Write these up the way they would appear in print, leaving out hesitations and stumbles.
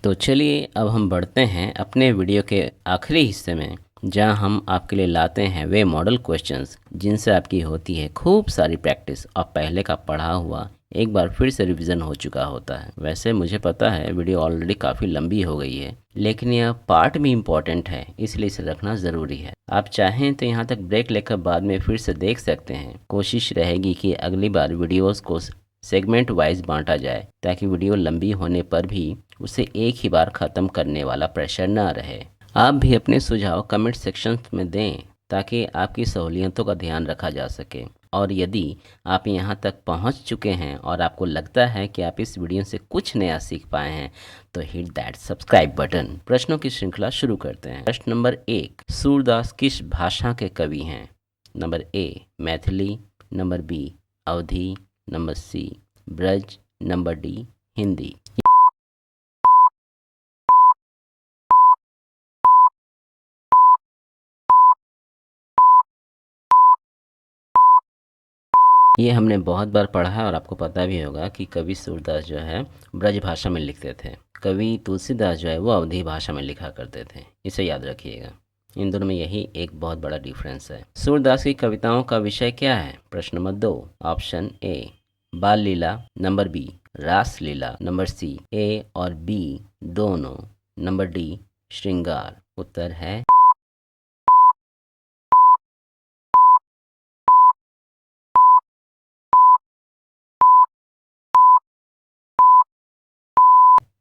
तो चलिए अब हम बढ़ते हैं अपने वीडियो के आखिरी हिस्से में, जहां हम आपके लिए लाते हैं वे मॉडल क्वेश्चंस जिनसे आपकी होती है खूब सारी प्रैक्टिस और पहले का पढ़ा हुआ एक बार फिर से रिवीजन हो चुका होता है। वैसे मुझे पता है वीडियो ऑलरेडी काफ़ी लंबी हो गई है, लेकिन यह पार्ट भी इम्पॉर्टेंट है, इसलिए इसे रखना ज़रूरी है। आप चाहें तो यहाँ तक ब्रेक लेकर बाद में फिर से देख सकते हैं। कोशिश रहेगी कि अगली बार वीडियोस को सेगमेंट वाइज बांटा जाए, ताकि वीडियो लंबी होने पर भी उसे एक ही बार ख़त्म करने वाला प्रेशर न रहे। आप भी अपने सुझाव कमेंट सेक्शन में दें, ताकि आपकी सहूलियतों का ध्यान रखा जा सके। और यदि आप यहाँ तक पहुँच चुके हैं और आपको लगता है कि आप इस वीडियो से कुछ नया सीख पाए हैं, तो हिट दैट सब्सक्राइब बटन। प्रश्नों की श्रृंखला शुरू करते हैं। प्रश्न नंबर 1, सूरदास किस भाषा के कवि हैं? Number A Maithili, number B Awadhi, number C Braj, number D Hindi. ये हमने बहुत बार पढ़ा है और आपको पता भी होगा कि कवि सूरदास जो है ब्रज भाषा में लिखते थे। कवि तुलसीदास जो है वो अवधी भाषा में लिखा करते थे। इसे याद रखिएगा, इन दोनों में यही एक बहुत बड़ा डिफरेंस है। सूरदास की कविताओं का विषय क्या है? प्रश्न नंबर 2, ऑप्शन ए बाल लीला, नंबर बी रास लीला, नंबर सी ए और बी दोनों, नंबर डी श्रृंगार। उत्तर है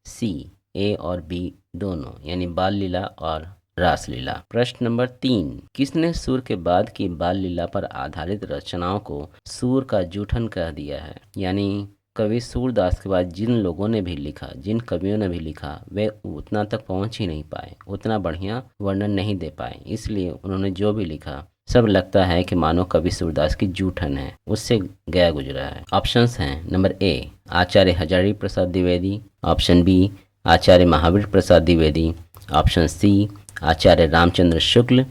सी ए और बी दोनों, यानी बाल लीला और रास लीला। प्रश्न नंबर 3, किसने सूर के बाद की बाल लीला पर आधारित रचनाओं को सूर का जूठन कह दिया है? यानी कवि सूरदास के बाद जिन लोगों ने भी लिखा, जिन कवियों ने भी लिखा, वे उतना तक पहुंच ही नहीं पाए, उतना बढ़िया वर्णन नहीं दे पाए, इसलिए उन्होंने जो भी लिखा सब लगता है कि मानो कवि सूरदास की जूठन है, उससे गया गुजरा है। ऑप्शंस हैं number A Acharya Hazari Prasad Dwivedi, option B Acharya Mahavir Prasad Dwivedi, option C Acharya Ramchandra Shukla,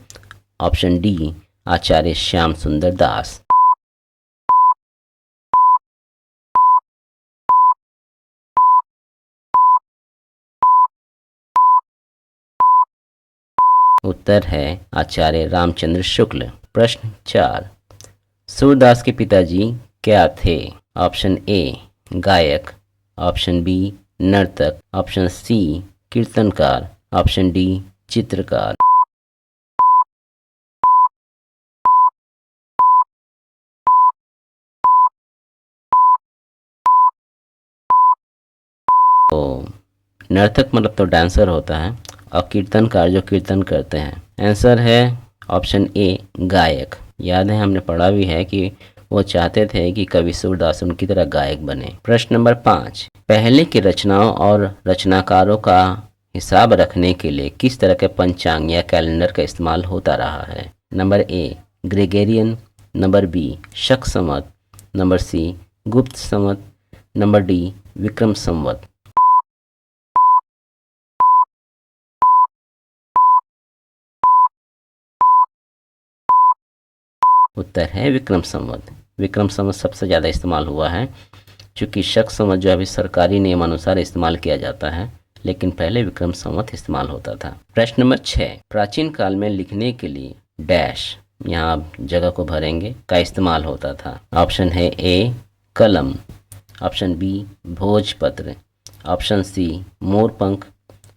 option D Acharya Shyam Sundar Das. उत्तर है आचार्य रामचंद्र शुक्ल। प्रश्न 4, सूरदास के पिताजी क्या थे? ऑप्शन ए गायक, ऑप्शन बी नर्तक, ऑप्शन सी कीर्तनकार, ऑप्शन डी चित्रकार। तो नर्तक मतलब तो डांसर होता है, और कीर्तनकार जो कीर्तन करते हैं। आंसर है ऑप्शन ए गायक। याद है हमने पढ़ा भी है कि वो चाहते थे कि कवि सूरदास उनकी तरह गायक बने। प्रश्न नंबर 5, पहले की रचनाओं और रचनाकारों का हिसाब रखने के लिए किस तरह के पंचांग या कैलेंडर का इस्तेमाल होता रहा है? Number A Gregorian, number B Shaka Samvat, number C Gupta Samvat, number D Vikram Samvat. उत्तर है विक्रम संवत। विक्रम संवत सबसे ज़्यादा इस्तेमाल हुआ है, क्योंकि शक संवत जो अभी सरकारी नियमानुसार इस्तेमाल किया जाता है, लेकिन पहले विक्रम संवत इस्तेमाल होता था। प्रश्न नंबर 6, प्राचीन काल में लिखने के लिए डैश, यहाँ आप जगह को भरेंगे, का इस्तेमाल होता था। ऑप्शन है ए कलम, ऑप्शन बी भोजपत्र, ऑप्शन सी मोरपंख,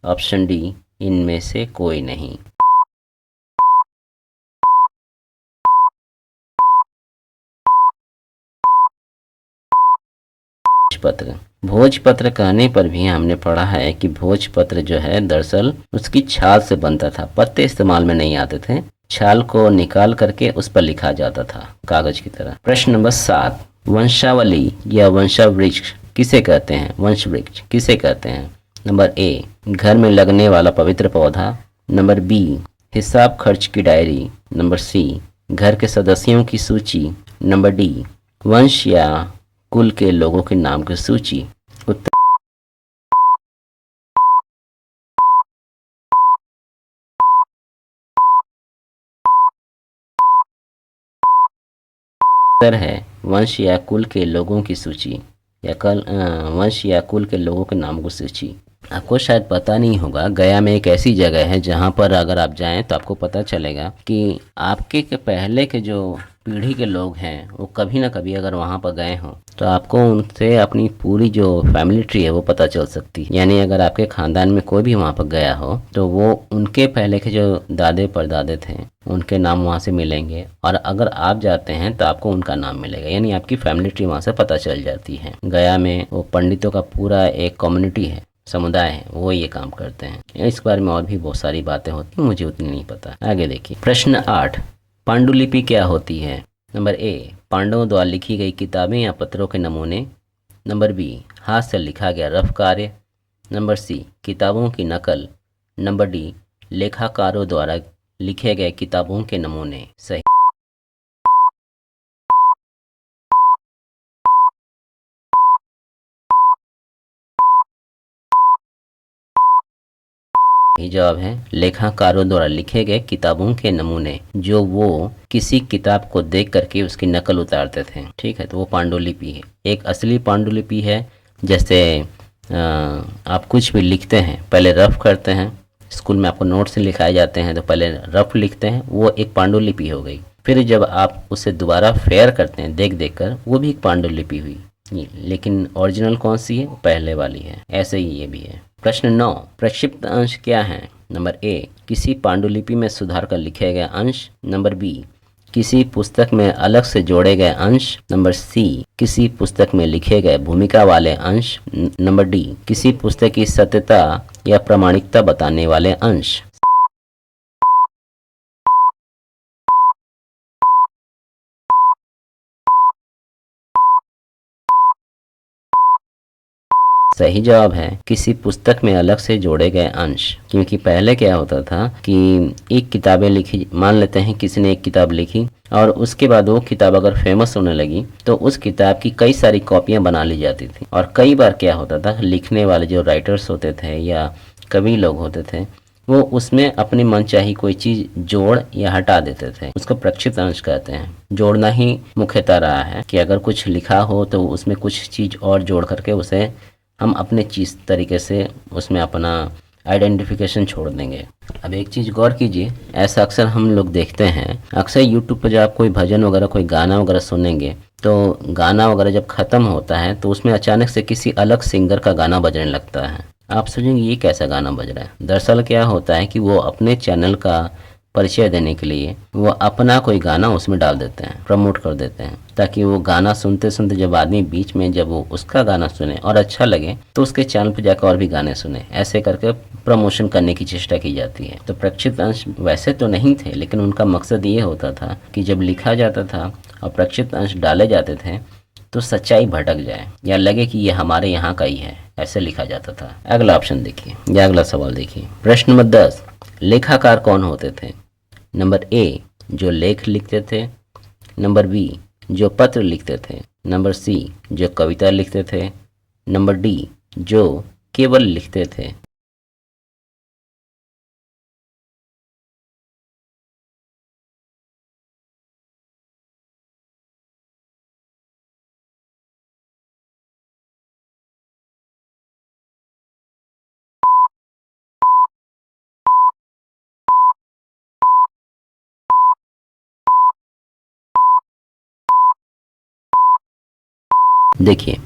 ऑप्शन डी इनमें से कोई नहीं। भोजपत्र। भोजपत्र कहने पर भी हमने पढ़ा है कि भोजपत्र जो है दरअसल उसकी छाल से बनता था, पत्ते इस्तेमाल में नहीं आते थे, छाल को निकाल करके उस पर लिखा जाता था कागज की तरह। प्रश्न नंबर 7, वंशावली या वंशावृक्ष किसे कहते हैं? वंश वृक्ष किसे कहते हैं? नंबर ए घर में लगने वाला पवित्र पौधा, नंबर बी हिसाब खर्च की डायरी, नंबर सी घर के सदस्यों की सूची, नंबर डी वंश या कुल के लोगों के नाम की सूची। उत्तर है वंश या कुल के लोगों की सूची, या वंश या कुल के लोगों के नाम की सूची। आपको शायद पता नहीं होगा, गया में एक ऐसी जगह है जहाँ पर अगर आप जाएं तो आपको पता चलेगा कि आपके के पहले के जो पीढ़ी के लोग हैं वो कभी ना कभी अगर वहाँ पर गए हों तो आपको उनसे अपनी पूरी जो फैमिली ट्री है वो पता चल सकती है। यानी अगर आपके ख़ानदान में कोई भी वहाँ पर गया हो तो वो उनके पहले के जो दादे परदादे थे उनके नाम वहाँ से मिलेंगे, और अगर आप जाते हैं तो आपको उनका नाम मिलेगा। यानी आपकी फैमिली ट्री वहाँ से पता चल जाती है। गया में वो पंडितों का पूरा एक कम्युनिटी है, समुदाय है, वो ये काम करते हैं। इस बारे में और भी बहुत सारी बातें होती हैं, मुझे उतनी नहीं पता। आगे देखिए प्रश्न 8, पांडुलिपि क्या होती है? नंबर ए, पांडवों द्वारा लिखी गई किताबें या पत्रों के नमूने। नंबर बी, हाथ से लिखा गया रफ कार्य। नंबर सी, किताबों की नकल। नंबर डी, लेखाकारों द्वारा लिखे गए किताबों के नमूने। सही जवाब है लेखाकारों द्वारा लिखे गए किताबों के नमूने, जो वो किसी किताब को देख करके उसकी नकल उतारते थे। ठीक है, तो वो पांडुलिपि है। एक असली पांडुलिपि है, जैसे आप कुछ भी लिखते हैं पहले रफ करते हैं, स्कूल में आपको नोट्स लिखाए जाते हैं तो पहले रफ लिखते हैं, वो एक पांडुलिपि हो गई। फिर जब आप उसे दोबारा फेयर करते हैं देख देख कर, वो भी एक पांडुलिपि हुई। लेकिन ओरिजिनल कौन सी है? पहले वाली है। ऐसे ही ये भी है। प्रश्न 9, प्रक्षिप्त अंश क्या है? नंबर ए, किसी पांडुलिपि में सुधार कर लिखे गए अंश। नंबर बी, किसी पुस्तक में अलग से जोड़े गए अंश। नंबर सी, किसी पुस्तक में लिखे गए भूमिका वाले अंश। नंबर डी, किसी पुस्तक की सत्यता या प्रामाणिकता बताने वाले अंश। सही जवाब है किसी पुस्तक में अलग से जोड़े गए अंश। क्योंकि पहले क्या होता था कि एक किताबें लिखी, मान लेते हैं किसी ने एक किताब लिखी और उसके बाद वो किताब अगर फेमस होने लगी तो उस किताब की कई सारी कॉपियां बना ली जाती थी। और कई बार क्या होता था, लिखने वाले जो राइटर्स होते थे या कवि लोग होते थे वो उसमें अपनी मनचाही कोई चीज़ जोड़ या हटा देते थे। उसको प्रक्षिप्त अंश कहते हैं। जोड़ना ही मुख्यतः रहा है कि अगर कुछ लिखा हो तो उसमें कुछ चीज़ और जोड़ करके उसे हम अपने चीज़ तरीके से उसमें अपना आइडेंटिफिकेशन छोड़ देंगे। अब एक चीज़ गौर कीजिए, ऐसा अक्सर हम लोग देखते हैं, अक्सर यूट्यूब पर जब आप कोई भजन वगैरह कोई गाना वगैरह सुनेंगे तो गाना वगैरह जब ख़त्म होता है तो उसमें अचानक से किसी अलग सिंगर का गाना बजने लगता है। आप सोचेंगे ये कैसा गाना बज रहा है। दरअसल क्या होता है कि वो अपने चैनल का परिचय देने के लिए वो अपना कोई गाना उसमें डाल देते हैं, प्रमोट कर देते हैं, ताकि वो गाना सुनते सुनते जब आदमी बीच में जब वो उसका गाना सुने और अच्छा लगे तो उसके चैनल पर जाकर और भी गाने सुने। ऐसे करके प्रमोशन करने की चेष्टा की जाती है। तो प्रक्षिप्त अंश वैसे तो नहीं थे, लेकिन उनका मकसद ये होता था कि जब लिखा जाता था और प्रक्षिप्त अंश डाले जाते थे तो सच्चाई भटक जाए या लगे कि ये हमारे यहाँ का ही है, ऐसे लिखा जाता था। अगला ऑप्शन देखिए या अगला सवाल देखिए। प्रश्न नंबर 10, लेखाकार कौन होते थे? नंबर ए, जो लेख लिखते थे। नंबर बी, जो पत्र लिखते थे। नंबर सी, जो कविता लिखते थे। नंबर डी, जो केवल लिखते थे। देखिए,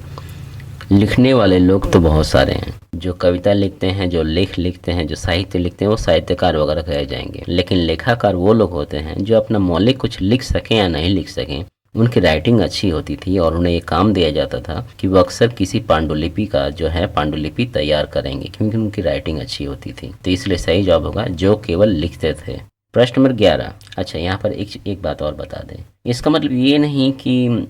लिखने वाले लोग तो बहुत सारे हैं। जो कविता लिखते हैं, जो लेख लिखते हैं, जो साहित्य लिखते हैं, वो साहित्यकार वगैरह कहे जाएंगे। लेकिन लेखाकार वो लोग होते हैं जो अपना मौलिक कुछ लिख सकें या नहीं लिख सकें, उनकी राइटिंग अच्छी होती थी और उन्हें ये काम दिया जाता था कि वो अक्सर किसी पांडुलिपि का जो है पांडुलिपि तैयार करेंगे, क्योंकि उनकी राइटिंग अच्छी होती थी। तो इसलिए सही जवाब होगा जो केवल लिखते थे। प्रश्न नंबर 11। अच्छा, यहाँ पर एक बात और बता दें, इसका मतलब ये नहीं कि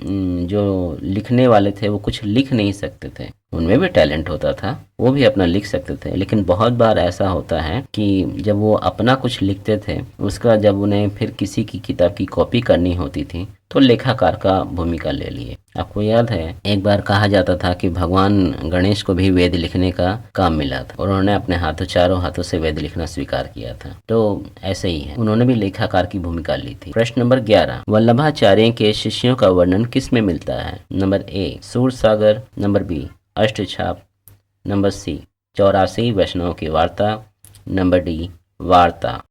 जो लिखने वाले थे वो कुछ लिख नहीं सकते थे, उनमें भी टैलेंट होता था, वो भी अपना लिख सकते थे। लेकिन बहुत बार ऐसा होता है कि जब वो अपना कुछ लिखते थे, उसका जब उन्हें फिर किसी की किताब की कॉपी करनी होती थी तो लेखाकार का भूमिका ले लिए। आपको याद है एक बार कहा जाता था कि भगवान गणेश को भी वेद लिखने का काम मिला था और उन्होंने अपने हाथों चारों हाथों से वेद लिखना स्वीकार किया था। तो ऐसे ही है, उन्होंने भी लेखाकार की भूमिका ली थी। प्रश्न नंबर 11, वल्लभाचार्य के शिष्यों का वर्णन किस में मिलता है? Number A, Sursagar. Number B, Ashtachhap. Number C, 84 Vaishnav की वार्ता, नंबर डी वार्ता।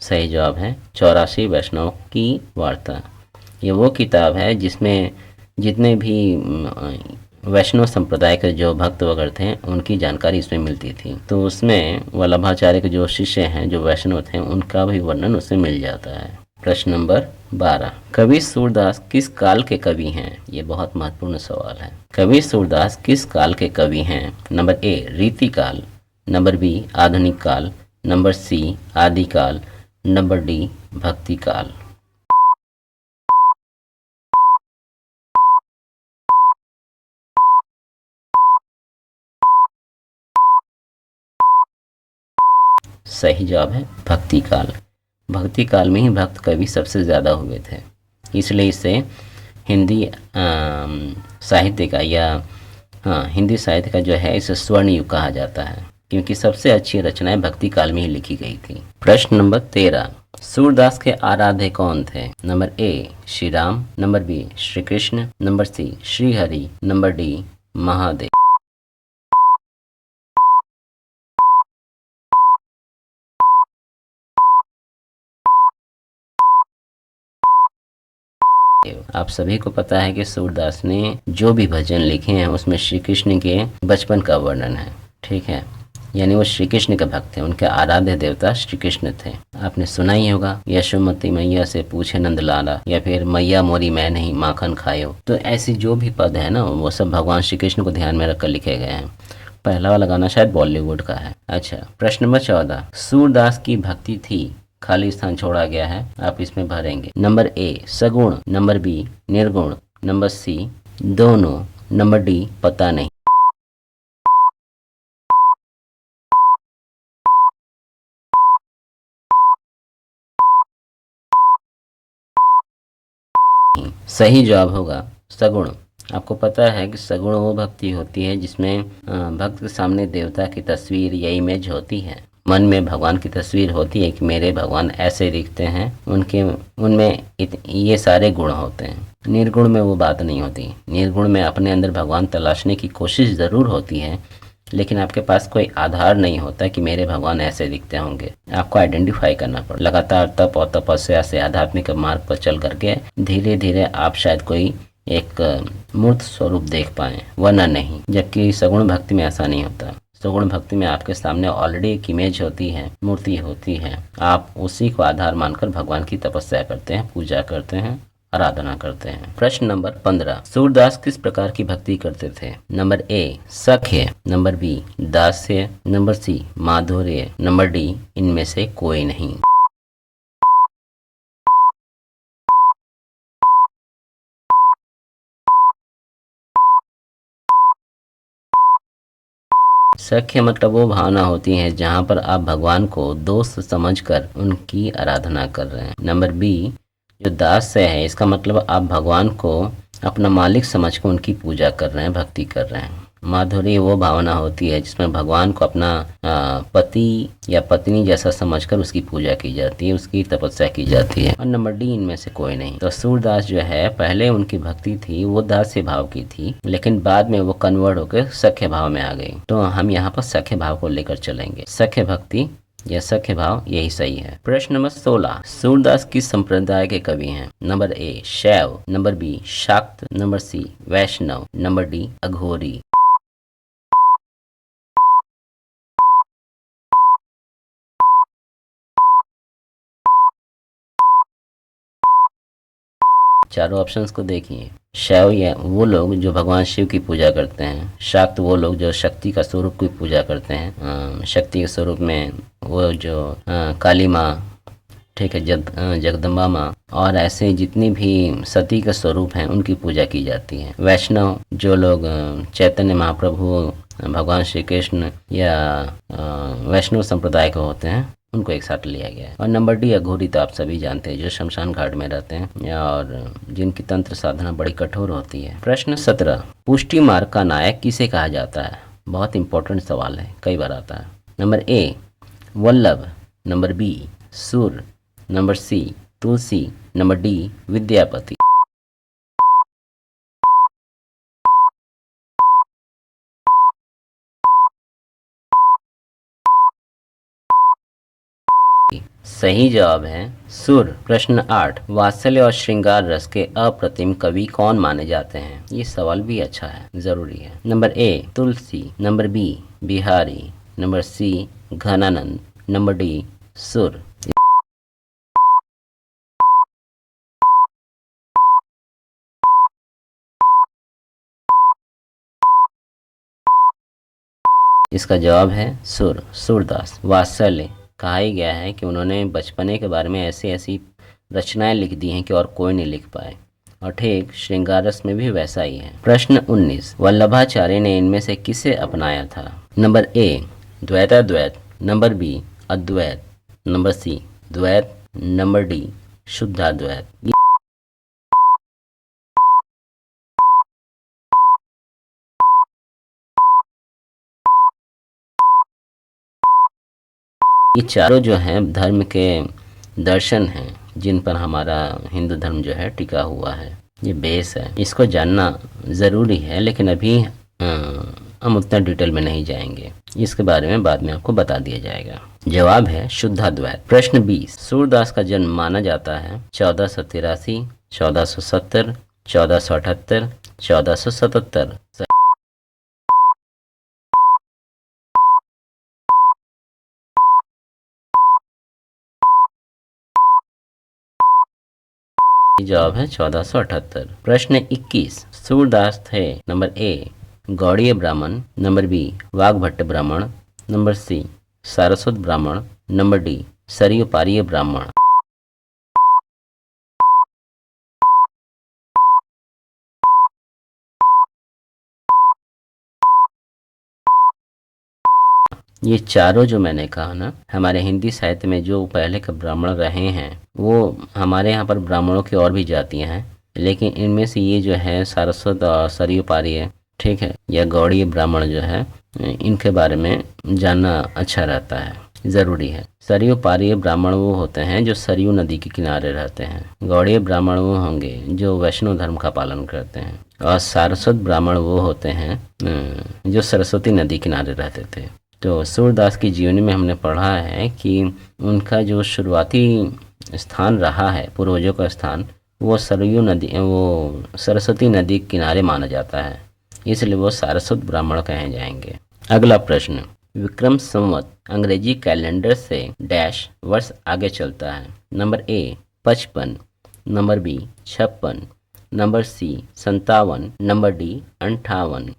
सही जवाब है 84 वैष्णव की वार्ता। ये वो किताब है जिसमें जितने भी वैष्णव संप्रदाय के जो भक्त वगैरह थे उनकी जानकारी इसमें मिलती थी। तो उसमें वल्लभाचार्य के जो शिष्य हैं, जो वैष्णव थे, उनका भी वर्णन उसमें मिल जाता है। प्रश्न नंबर 12, कवि सूरदास किस काल के कवि हैं? ये बहुत महत्वपूर्ण सवाल है। कवि सूरदास किस काल के कवि हैं? नंबर ए रीति काल, नंबर बी आधुनिक काल, नंबर सी आदिकाल, नंबर डी भक्ति काल। सही जवाब है भक्ति काल। भक्ति काल में ही भक्त कवि सबसे ज़्यादा हुए थे, इसलिए इसे हिंदी साहित्य का या हिंदी साहित्य का जो है इसे स्वर्ण युग कहा जाता है, क्योंकि सबसे अच्छी रचनाएं भक्ति काल में ही लिखी गई थी। प्रश्न नंबर 13, सूरदास के आराध्य कौन थे? Number A Shri Ram, number B Shri Krishna, number C Shri Hari, number D Mahadev. आप सभी को पता है कि सूरदास ने जो भी भजन लिखे हैं उसमें श्री कृष्ण के बचपन का वर्णन है, ठीक है, यानी वो श्री कृष्ण के भक्त थे, उनके आराध्य देवता श्री कृष्ण थे। आपने सुना ही होगा, यशोमती मैया से पूछे नंदलाला, या फिर मैया मोरी मैं नहीं माखन खायो। तो ऐसी जो भी पद है ना, वो सब भगवान श्री कृष्ण को ध्यान में रखकर लिखे गए हैं। पहला वाला गाना शायद बॉलीवुड का है। अच्छा, प्रश्न नंबर 14, सूरदास की भक्ति थी, खाली स्थान छोड़ा गया है, आप इसमें भरेंगे। नंबर ए सगुण, नंबर बी निर्गुण, नंबर सी दोनों, नंबर डी पता नहीं। सही जवाब होगा सगुण। आपको पता है कि सगुण वो भक्ति होती है जिसमें भक्त के सामने देवता की तस्वीर या इमेज होती है, मन में भगवान की तस्वीर होती है कि मेरे भगवान ऐसे दिखते हैं, उनके उनमें ये सारे गुण होते हैं। निर्गुण में वो बात नहीं होती। निर्गुण में अपने अंदर भगवान तलाशने की कोशिश ज़रूर होती है, लेकिन आपके पास कोई आधार नहीं होता कि मेरे भगवान ऐसे दिखते होंगे। आपको आइडेंटिफाई करना पड़ता। लगातार तप और तपस्या से आध्यात्मिक मार्ग पर चल करके धीरे धीरे आप शायद कोई एक मूर्त स्वरूप देख पाए, वरना नहीं। जबकि सगुण भक्ति में ऐसा नहीं होता। सगुण भक्ति में आपके सामने ऑलरेडी एक इमेज होती है, मूर्ति होती है, आप उसी को आधार मानकर भगवान की तपस्या करते हैं, पूजा करते हैं, आराधना करते हैं। प्रश्न नंबर 15, सूरदास किस प्रकार की भक्ति करते थे? नंबर ए सख्य, नंबर बी दास्य, नंबर सी माधुर्य, नंबर डी इनमें से कोई नहीं। सख्य मतलब वो भावना होती है जहाँ पर आप भगवान को दोस्त समझकर उनकी आराधना कर रहे हैं। नंबर बी जो दास्य है, इसका मतलब आप भगवान को अपना मालिक समझकर उनकी पूजा कर रहे हैं, भक्ति कर रहे हैं। माधुर्य वो भावना होती है जिसमें भगवान को अपना पति या पत्नी जैसा समझकर उसकी पूजा की जाती है, उसकी तपस्या की जाती है। और नंबर डी इनमें से कोई नहीं। तो सूरदास जो है, पहले उनकी भक्ति थी वो दास्य भाव की थी, लेकिन बाद में वो कन्वर्ट होकर सख्य भाव में आ गई। तो हम यहाँ पर सख्य भाव को लेकर चलेंगे। सख्य भक्ति या सख्य भाव यही सही है। प्रश्न नंबर 16, सूरदास किस संप्रदाय के कवि हैं? नंबर ए शैव, नंबर बी शाक्त, नंबर सी वैष्णव, नंबर डी अघोरी। चारों ऑप्शंस को देखिए। शैव या वो लोग जो भगवान शिव की पूजा करते हैं, शाक्त वो लोग जो शक्ति का स्वरूप की पूजा करते हैं, शक्ति के स्वरूप में वो जो काली माँ, ठीक है, जगदम्बा माँ और ऐसे जितनी भी सती के स्वरूप हैं उनकी पूजा की जाती है। वैष्णव जो लोग चैतन्य महाप्रभु, भगवान श्री कृष्ण या वैष्णव संप्रदाय के होते हैं, उनको एक साथ लिया गया है। और नंबर डी अघोरी तो आप सभी जानते हैं, जो शमशान घाट में रहते हैं और जिनकी तंत्र साधना बड़ी कठोर होती है। प्रश्न 17, पुष्टि मार्ग का नायक किसे कहा जाता है? बहुत इंपॉर्टेंट सवाल है, कई बार आता है। Number A Vallabh, number B Sur, number C Tulsi, number D Vidyapati. सही जवाब है सुर। प्रश्न 8, वात्सल्य और श्रृंगार रस के अप्रतिम कवि कौन माने जाते हैं? ये सवाल भी अच्छा है, जरूरी है। Number A Tulsi, number B Bihari, number C Ghananand, number D Sur. इसका जवाब है सुर, सूरदास। वात्सल्य कहा ही गया है कि उन्होंने बचपने के बारे में ऐसी ऐसी रचनाएं लिख दी हैं कि और कोई नहीं लिख पाए, और ठीक श्रृंगार रस में भी वैसा ही है। प्रश्न 19, वल्लभाचार्य ने इनमें से किसे अपनाया था? नंबर ए द्वैताद्वैत, नंबर बी अद्वैत, नंबर सी द्वैत, नंबर डी शुद्धाद्वैत। ये चारों जो हैं धर्म के दर्शन हैं जिन पर हमारा हिंदू धर्म जो है टिका हुआ है, ये बेस है। इसको जानना ज़रूरी है, लेकिन अभी हम उतना डिटेल में नहीं जाएंगे, इसके बारे में बाद में आपको बता दिया जाएगा। जवाब है शुद्धाद्वैत। प्रश्न 20, सूरदास का जन्म माना जाता है 1483, 1470, 1478, 1477। जवाब है 1478। प्रश्न 21, सूरदास थे नंबर ए गौड़ीय ब्राह्मण, नंबर बी वाघभट्ट ब्राह्मण, नंबर सी सारस्वत ब्राह्मण, नंबर डी सरयू पारीय ब्राह्मण। ये चारों जो मैंने कहा ना, हमारे हिंदी साहित्य में जो पहले के ब्राह्मण रहे हैं, वो हमारे यहाँ पर ब्राह्मणों की और भी जातियाँ हैं, लेकिन इनमें से ये जो है सारस्वत और सरयू पारीय, ठीक है, या गौड़ीय ब्राह्मण जो है, इनके बारे में जानना अच्छा रहता है, ज़रूरी है। सरयू पारीय ब्राह्मण वो होते हैं जो सरयू नदी के किनारे रहते हैं। गौड़ीय ब्राह्मण वो होंगे जो वैष्णव धर्म का पालन करते हैं, और सारस्वत ब्राह्मण वो होते हैं जो सरस्वती नदी किनारे रहते थे। तो सूरदास की जीवनी में हमने पढ़ा है कि उनका जो शुरुआती स्थान रहा है, पूर्वजों का स्थान, वो सरयू नदी, वो सरस्वती नदी के किनारे माना जाता है, इसलिए वो सारस्वत ब्राह्मण कहे जाएंगे। अगला प्रश्न, विक्रम संवत अंग्रेजी कैलेंडर से डैश वर्ष आगे चलता है? Number A 55, number B 56, number C 57, number D 58।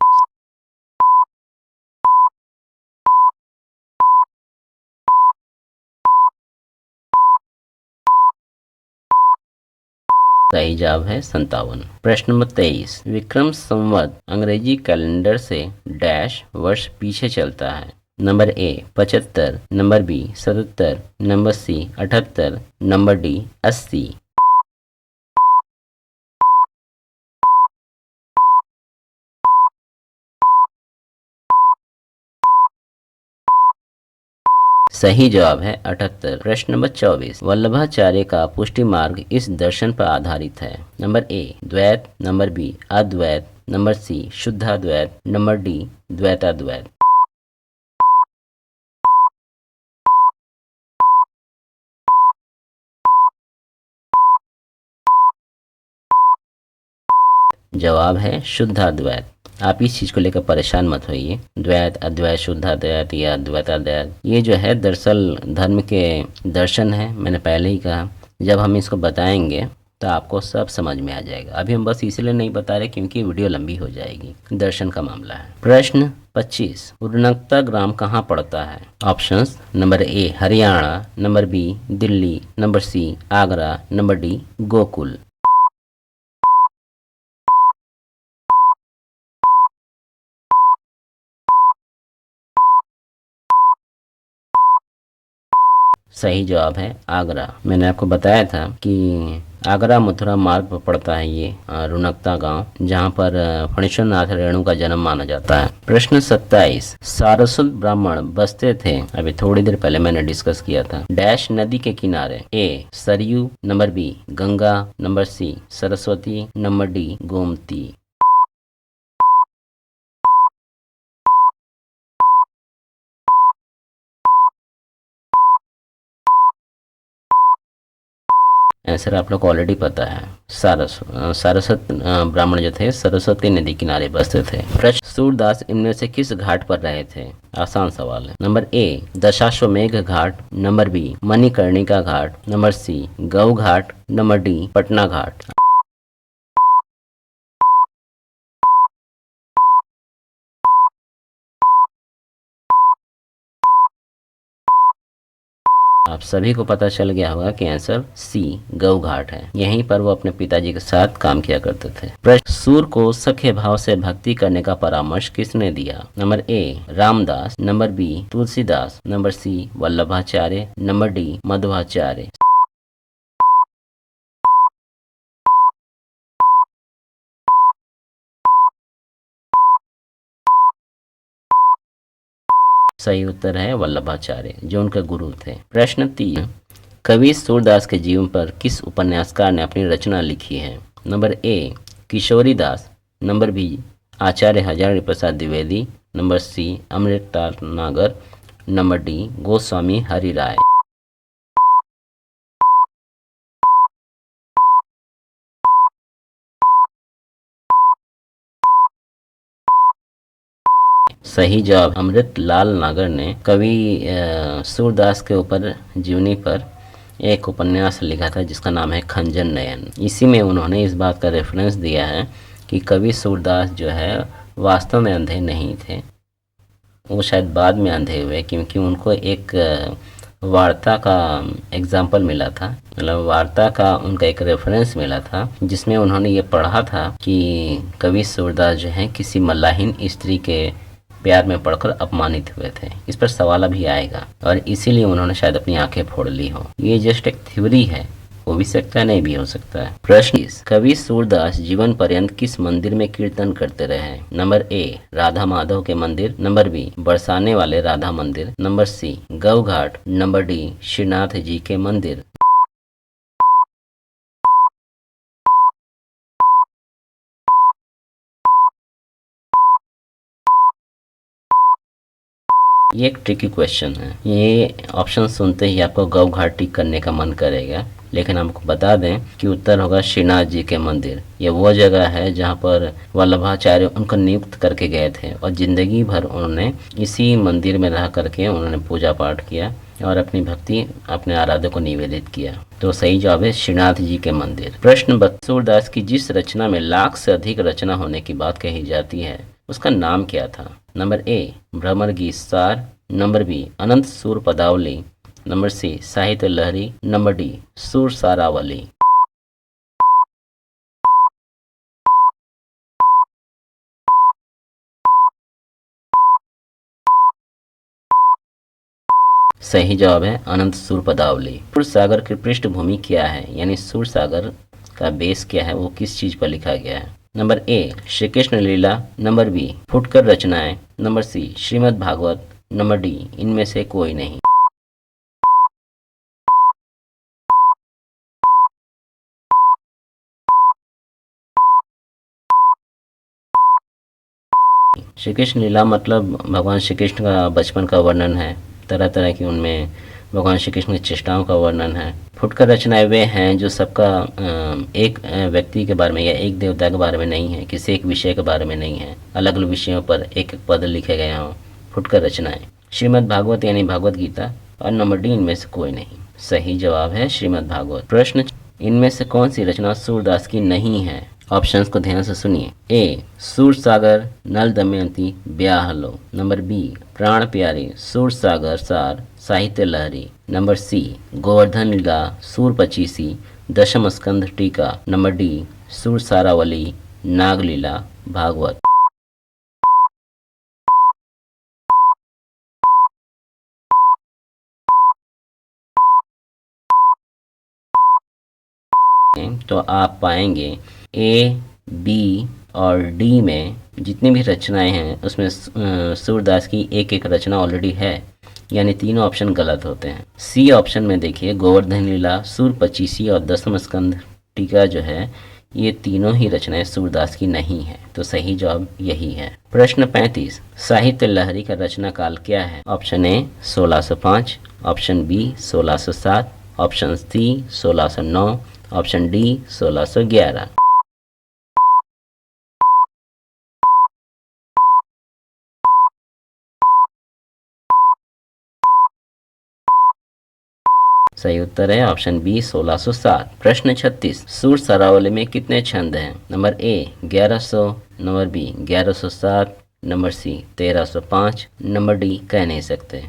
सही जवाब है 57। प्रश्न नंबर 23, विक्रम संवत अंग्रेजी कैलेंडर से डैश वर्ष पीछे चलता है? Number A 75, number B 77, number C 78, number D 80। सही जवाब है 78। प्रश्न नंबर 24, वल्लभाचार्य का पुष्टि मार्ग इस दर्शन पर आधारित है? नंबर ए द्वैत, नंबर बी अद्वैत, नंबर सी शुद्धाद्वैत, नंबर डी द्वैताद्वैत। जवाब है शुद्धाद्वैत। आप इस चीज़ को लेकर परेशान मत होइए, द्वैत अद्वैत शुद्धाद्वैत या द्वैताद्वैत, ये जो है दरअसल धर्म के दर्शन है। मैंने पहले ही कहा, जब हम इसको बताएंगे तो आपको सब समझ में आ जाएगा। अभी हम बस इसलिए नहीं बता रहे क्योंकि वीडियो लंबी हो जाएगी, दर्शन का मामला है। प्रश्न 25, उर्नकता ग्राम कहाँ पड़ता है? Options, number A Haryana, number B Delhi, number C Agra, number D Gokul. सही जवाब है आगरा। मैंने आपको बताया था कि आगरा मथुरा मार्ग पर पड़ता है ये रुनकता गांव, जहां पर फणीश्वर नाथ रेणु का जन्म माना जाता है। प्रश्न 27, सारस्वत ब्राह्मण बसते थे, अभी थोड़ी देर पहले मैंने डिस्कस किया था, डैश नदी के किनारे। A Saryu, number B Ganga, number C Saraswati, number D Gomti. Answer आप लोग को ऑलरेडी पता है, सारस्वत ब्राह्मण जो थे सरस्वती नदी किनारे बसते थे। प्रश्न, सूरदास इनमें से किस घाट पर रहे थे? आसान सवाल है। Number A Dashashwamedh Ghat, number B Manikarnika Ghat, number C Gau Ghat, number D Patna Ghat. आप सभी को पता चल गया होगा कि आंसर सी गौ घाट है। यहीं पर वो अपने पिताजी के साथ काम किया करते थे। प्रश्न, सूर को सख्य भाव से भक्ति करने का परामर्श किसने दिया? Number A Ramdas, number B Tulsidas, number C Vallabhacharya, number D Madhvacharya. सही उत्तर है वल्लभाचार्य, जो उनके गुरु थे। प्रश्न 3, कवि सूरदास के जीवन पर किस उपन्यासकार ने अपनी रचना लिखी है? Number A Kishori Das, number B Acharya Hazari Prasad Dwivedi, number C Amritlal Nagar, number D Goswami Harirai. सही जवाब अमृतलाल नागर ने कवि सूरदास के ऊपर जीवनी पर एक उपन्यास लिखा था जिसका नाम है खंजन नयन। इसी में उन्होंने इस बात का रेफरेंस दिया है कि कवि सूरदास जो है वास्तव में अंधे नहीं थे, वो शायद बाद में अंधे हुए, क्योंकि उनको एक वार्ता का एग्जाम्पल मिला था, मतलब वार्ता का उनका एक रेफरेंस मिला था, जिसमें उन्होंने ये पढ़ा था कि कवि सूरदास जो हैं किसी मल्लाहीन स्त्री के प्यार में पड़कर अपमानित हुए थे। इस पर सवाल अभी आएगा और इसीलिए उन्होंने शायद अपनी आंखें फोड़ ली हो। ये जस्ट एक थ्योरी है, हो भी सकता है नहीं भी हो सकता है। प्रश्न, कवि सूरदास जीवन पर्यंत किस मंदिर में कीर्तन करते रहे? नंबर ए राधा माधव के मंदिर, नंबर बी बरसाने वाले राधा मंदिर, number C Gau Ghat, number D Shrinath ji के मंदिर। ये एक ट्रिकी क्वेश्चन है। ये ऑप्शन सुनते ही आपको गौ घाट टिक करने का मन करेगा, लेकिन हमको बता दें कि उत्तर होगा श्रीनाथ जी के मंदिर। ये वो जगह है जहाँ पर वल्लभाचार्य उनको नियुक्त करके गए थे और जिंदगी भर उन्होंने इसी मंदिर में रह करके उन्होंने पूजा पाठ किया और अपनी भक्ति अपने आराध्य को निवेदित किया। तो सही जवाब है श्रीनाथ जी के मंदिर। प्रश्न, सूरदास की जिस रचना में लाख से अधिक रचना होने की बात कही जाती है उसका नाम क्या था? नंबर ए भ्रमर गीत सार, नंबर बी अनंत सुर पदावली, नंबर सी साहित्य लहरी, नंबर डी सुर सारावली। सही जवाब है अनंत सुर पदावली। सुर सागर की पृष्ठभूमि क्या है, यानी सुर सागर का बेस क्या है, वो किस चीज पर लिखा गया है? Number A Shri Krishna Leela, number B फुटकर रचनाएं, number C Shrimad Bhagwat, number D इनमें से कोई नहीं। श्री कृष्ण लीला मतलब भगवान श्री कृष्ण का बचपन का वर्णन है, तरह तरह की उनमें भगवान श्री कृष्ण की चेष्टाओं का वर्णन है। फुटकर रचनाएं वे हैं जो सबका एक व्यक्ति के बारे में या एक देवता के बारे में नहीं है, किसी एक विषय के बारे में नहीं है, अलग अलग विषयों पर एक एक पद लिखे गए हों। फुटकर रचनाएं श्रीमद् भागवत यानी भगवत गीता, और नंबर डी इनमें से कोई नहीं। सही जवाब है श्रीमद् भागवत। प्रश्न, इनमें से कौन सी रचना सूरदास की नहीं है? ऑप्शंस को ध्यान से सुनिए। ए सूर सागर नल दमयंती ब्याह लो, नंबर बी प्राण प्यारी सूर सागर सार साहित्य लहरी, नंबर सी गोवर्धन लीला सूर पचीसी दशम स्कंध टीका, नंबर डी सूर सारावली नागलीला भागवत। तो आप पाएंगे ए, बी और डी में जितनी भी रचनाएं हैं उसमें सूरदास की एक एक रचना ऑलरेडी है, यानी तीनों ऑप्शन गलत होते हैं। सी ऑप्शन में देखिए गोवर्धन लीला, सूर पचीसी और दसम स्कंद टीका जो है, ये तीनों ही रचनाएं सूरदास की नहीं है, तो सही जवाब यही है। प्रश्न 35, साहित्य लहरी का रचना काल क्या है? Option A 1605, option B 1607, option C 1609, option D 1611। सही उत्तर है ऑप्शन बी 1607। प्रश्न 36, सुर सरावली में कितने छंद हैं? Number A 1100, number B 1107, number C 1305, number D कह नहीं सकते।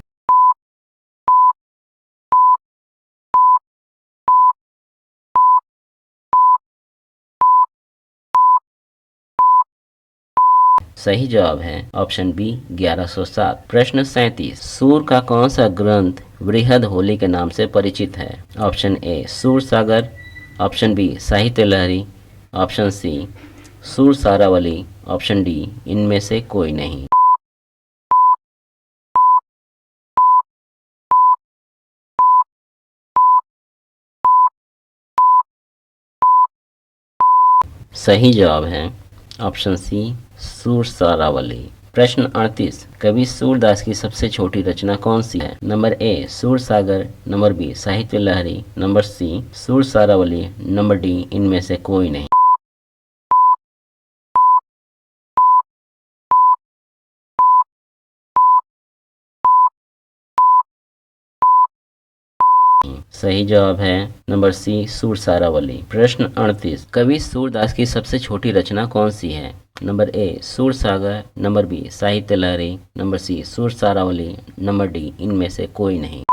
सही जवाब है ऑप्शन बी 1107। प्रश्न 37, सूर का कौन सा ग्रंथ वृहद होली के नाम से परिचित है? ऑप्शन ए सूर सागर, ऑप्शन बी साहित्य लहरी, ऑप्शन सी सूर सारावली, ऑप्शन डी इनमें से कोई नहीं। सही जवाब है ऑप्शन सी सूर सारावली। प्रश्न 38, कवि सूरदास की सबसे छोटी रचना कौन सी है? नंबर ए सूर सागर, नंबर बी साहित्य लहरी, नंबर सी सूर सारावली, नंबर डी इनमें से कोई नहीं। सही जवाब है नंबर सी सूर सारावली। प्रश्न 38, कवि सूरदास की सबसे छोटी रचना कौन सी है? नंबर ए सूर सागर, नंबर बी साहित्य लहरी, नंबर सी सूर सारावली, नंबर डी इनमें से कोई नहीं।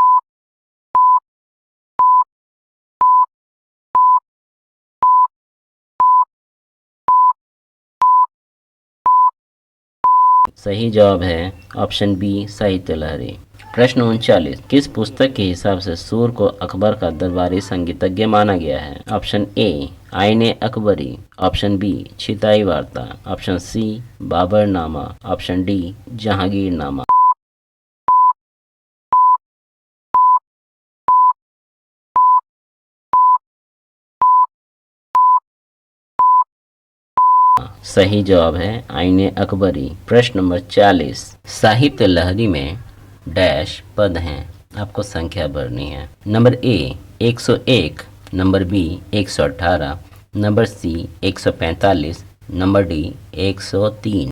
सही जवाब है ऑप्शन बी साहित्य लहरी। प्रश्न 39, किस पुस्तक के हिसाब से सूर को अकबर का दरबारी संगीतज्ञ माना गया है? ऑप्शन ए आईने Akbari, option B Chhitai Varta, option C Baburnama, option D Jahangirnama. सही जवाब है आईने अकबरी। प्रश्न नंबर 40, साहित्य लहरी में डैश पद हैं, आपको संख्या भरनी है। Number A 101, number B 118, number C 145, number D 103।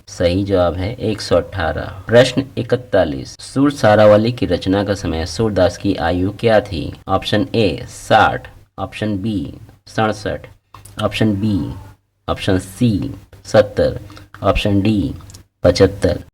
सही जवाब है 118। प्रश्न 41, सुर सारावली की रचना का समय सूरदास की आयु क्या थी? Option A 60, option B 67, option B option C 70, option D 75।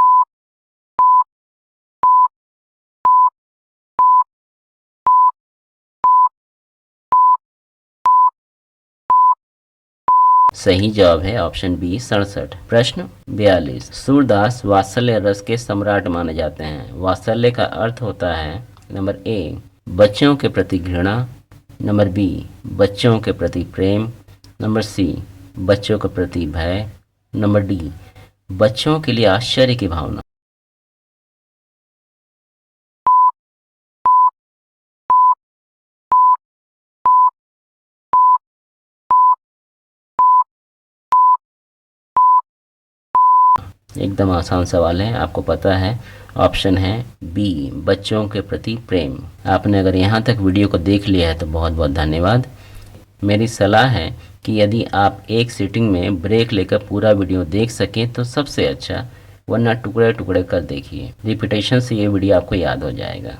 सही जवाब है ऑप्शन बी 67। प्रश्न 42, सूरदास वात्सल्य रस के सम्राट माने जाते हैं। वात्सल्य का अर्थ होता है नंबर ए बच्चों के प्रति घृणा, नंबर बी बच्चों के प्रति प्रेम, नंबर सी बच्चों के प्रति भय, नंबर डी बच्चों के लिए आश्चर्य की भावना। एकदम आसान सवाल है, आपको पता है ऑप्शन है बी बच्चों के प्रति प्रेम। आपने अगर यहाँ तक वीडियो को देख लिया है तो बहुत बहुत धन्यवाद। मेरी सलाह है कि यदि आप एक सीटिंग में ब्रेक लेकर पूरा वीडियो देख सकें तो सबसे अच्छा, वरना टुकड़े टुकड़े कर देखिए। रिपीटेशन से ये वीडियो आपको याद हो जाएगा।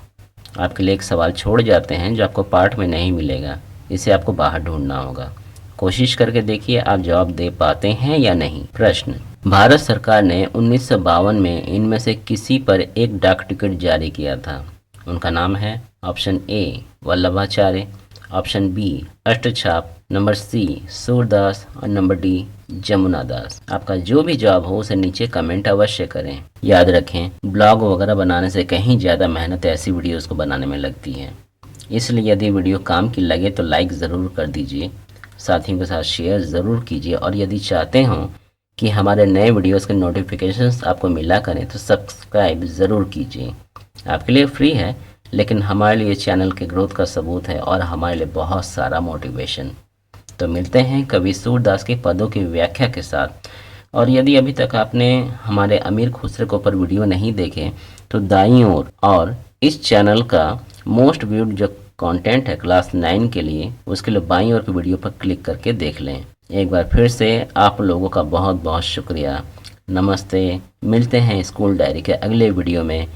आपके लिए एक सवाल छोड़ जाते हैं जो आपको पार्ट में नहीं मिलेगा, इसे आपको बाहर ढूंढना होगा। कोशिश करके देखिए आप जवाब दे पाते हैं या नहीं। प्रश्न, भारत सरकार ने 1952 में इनमें से किसी पर एक डाक टिकट जारी किया था? उनका नाम है option A Vallabhacharya, option B Ashtachhap, number C Surdas और नंबर डी जमुना दास। आपका जो भी जवाब हो उसे नीचे कमेंट अवश्य करें। याद रखें, ब्लॉग वगैरह बनाने से कहीं ज़्यादा मेहनत ऐसी वीडियोस को बनाने में लगती है, इसलिए यदि वीडियो काम की लगे तो लाइक ज़रूर कर दीजिए, साथियों के साथ शेयर ज़रूर कीजिए और यदि चाहते हों कि हमारे नए वीडियोस के नोटिफिकेशंस आपको मिला करें तो सब्सक्राइब ज़रूर कीजिए। आपके लिए फ्री है, लेकिन हमारे लिए चैनल के ग्रोथ का सबूत है और हमारे लिए बहुत सारा मोटिवेशन। तो मिलते हैं कवि सूरदास के पदों की व्याख्या के साथ। और यदि अभी तक आपने हमारे अमीर खुसरो के ऊपर वीडियो नहीं देखे तो दाईं ओर और इस चैनल का मोस्ट व्यूड जो कंटेंट है क्लास 9 के लिए, उसके लिए बाईं ओर की वीडियो पर क्लिक करके देख लें। एक बार फिर से आप लोगों का बहुत बहुत शुक्रिया। नमस्ते। मिलते हैं स्कूल डायरी के अगले वीडियो में